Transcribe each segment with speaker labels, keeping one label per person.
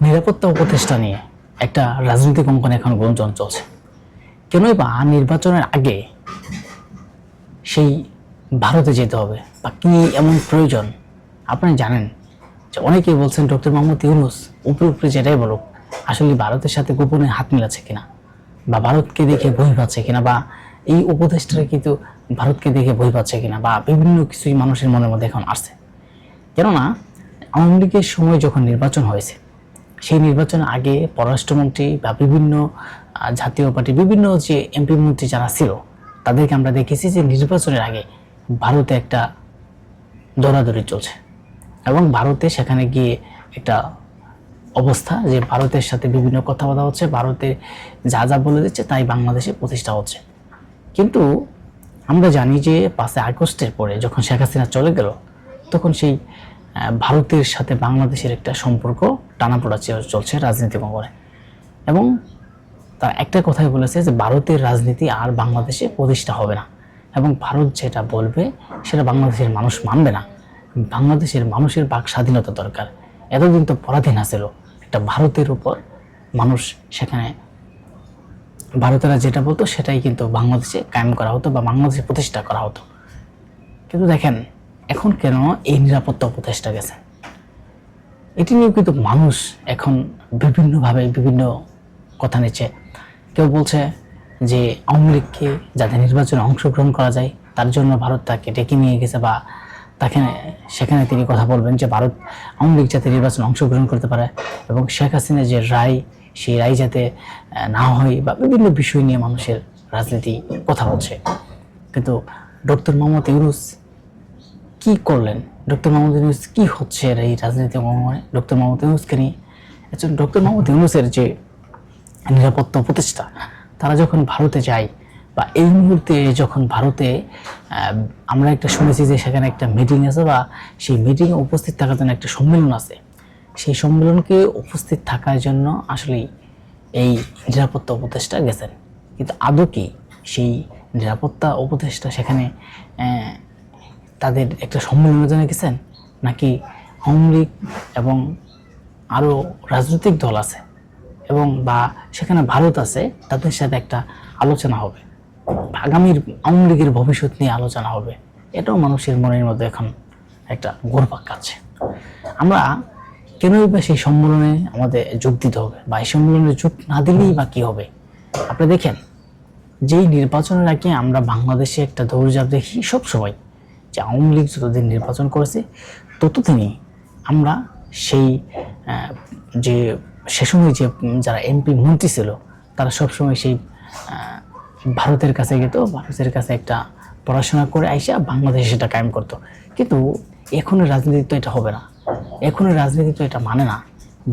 Speaker 1: নিরাপত্তা উপদেষ্টা নিয়ে একটা রাজনৈতিক অঙ্গনে এখন গুঞ্জন চলছে। কেনই বা নির্বাচনের আগে সেই ভারতে যেতে হবে বা কি এমন প্রয়োজন? আপনি জানেন যে অনেকেই বলছেন ডক্টর মোহাম্মদ ইউনূস উপরে উপরে যেটাই বলুক, আসলে ভারতের সাথে গোপনে হাত মিলাচ্ছে কিনা বা ভারতকে দেখে ভয় পাচ্ছে কিনা বা এই উপদেষ্টারা কিন্তু ভারতকে দেখে ভয় পাচ্ছে কিনা বা বিভিন্ন কিছুই মানুষের মনের মধ্যে এখন আসছে। কেননা আওয়ামী লীগের সময় যখন নির্বাচন হয়েছে, সেই নির্বাচনের আগে পররাষ্ট্রমন্ত্রী বা বিভিন্ন জাতীয় পার্টি বিভিন্ন যে এমপি মন্ত্রী যারা ছিল তাদেরকে আমরা দেখেছি যে নির্বাচনের আগে ভারতে একটা দৌড়াদৌড়ি চলছে এবং ভারতে সেখানে গিয়ে একটা অবস্থা যে ভারতের সাথে বিভিন্ন কথাবার্তা হচ্ছে, ভারতে যা যা বলে দিচ্ছে তাই বাংলাদেশে প্রতিষ্ঠা হচ্ছে। কিন্তু আমরা জানি যে 5 আগস্টের পরে যখন শেখ হাসিনা চলে গেল তখন সেই ভারতের সাথে বাংলাদেশের একটা সম্পর্ক টানাপোড়া চলছে রাজনীতিক অঙ্গনে এবং তার একটা কথাই বলেছে যে ভারতের রাজনীতি আর বাংলাদেশে প্রতিষ্ঠা হবে না এবং ভারত যেটা বলবে সেটা বাংলাদেশের মানুষ মানবে না। বাংলাদেশের মানুষের বাক স্বাধীনতা দরকার। এতদিন তো পরাধীন আছিল একটা ভারতের উপর মানুষ, সেখানে ভারতেরা যেটা বলতো সেটাই কিন্তু বাংলাদেশে কায়েম করা হতো বা বাংলাদেশে প্রতিষ্ঠা করা হতো। কিন্তু দেখেন এখন কেন এই নিরাপত্তা উপদেষ্টা গেছে, এটি নিয়ে কিন্তু মানুষ এখন বিভিন্নভাবে বিভিন্ন কথা নিচ্ছে। কেউ বলছে যে আওয়ামী লীগকে যাতে নির্বাচনে অংশগ্রহণ করা যায় তার জন্য ভারত তাকে ডেকে নিয়ে গেছে বা তাকে সেখানে তিনি কথা বলবেন যে ভারত আওয়ামী লীগ যাতে নির্বাচনে অংশগ্রহণ করতে পারে এবং শেখ হাসিনা যে রায় সেই রায় যাতে না হয় বা বিভিন্ন বিষয় নিয়ে মানুষের রাজনীতি কথা বলছে। কিন্তু ডক্টর মোহাম্মদ ইউনূস কি করলেন? ডক্টর মোহাম্মদ ইউনূস কি হচ্ছে এই রাজনীতি অঙ্গনে ডক্টর মোহাম্মদ ইউনূসকে নিয়ে? একজন ডক্টর মোহাম্মদ ইউনূসের যে নিরাপত্তা উপদেষ্টা তারা যখন ভারতে যায় বা এই মুহূর্তে যখন ভারতে আমরা একটা শুনেছি যে সেখানে একটা মিটিং আছে বা সেই মিটিংয়ে উপস্থিত থাকার জন্য একটা সম্মেলন আছে, সেই সম্মেলনকে উপস্থিত থাকার জন্য আসলেই এই নিরাপত্তা উপদেষ্টা গেছেন। কিন্তু আদৌ কি সেই নিরাপত্তা উপদেষ্টা সেখানে তাদের একটা সম্মেলনের জন্য গেছেন, নাকি আওয়ামী লীগ এবং আরও রাজনৈতিক দল আছে এবং বা সেখানে ভারত আছে তাদের সাথে একটা আলোচনা হবে, আগামীর আওয়ামী লীগের ভবিষ্যৎ নিয়ে আলোচনা হবে? এটাও মানুষের মনের মধ্যে এখন একটা ঘুরপাক খাচ্ছে। আমরা কেনই বা সেই সম্মেলনে আমাদের যোগ দিতে হবে বা এই সম্মেলনে যোগ না দিলেই বা কী হবে? আপনি দেখেন যেই নির্বাচনের আগে আমরা বাংলাদেশে একটা দৌড়ঝাঁপ দেখি সবসময় যে আওয়ামী লীগ যতদিন নির্বাচন করেছে ততদিনই আমরা সেই যে সে সময় যে যারা এমপি মন্ত্রী ছিল তারা সবসময় সেই ভারতের কাছে যেত, ভারতের কাছে একটা পড়াশোনা করে আইসা বাংলাদেশে সেটা কায়েম করতো। কিন্তু এখনের রাজনীতি তো এটা হবে না, এখনের রাজনীতি তো এটা মানে না।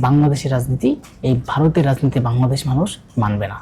Speaker 1: বাংলাদেশের রাজনীতি, এই ভারতের রাজনীতি বাংলাদেশ মানুষ মানবে না।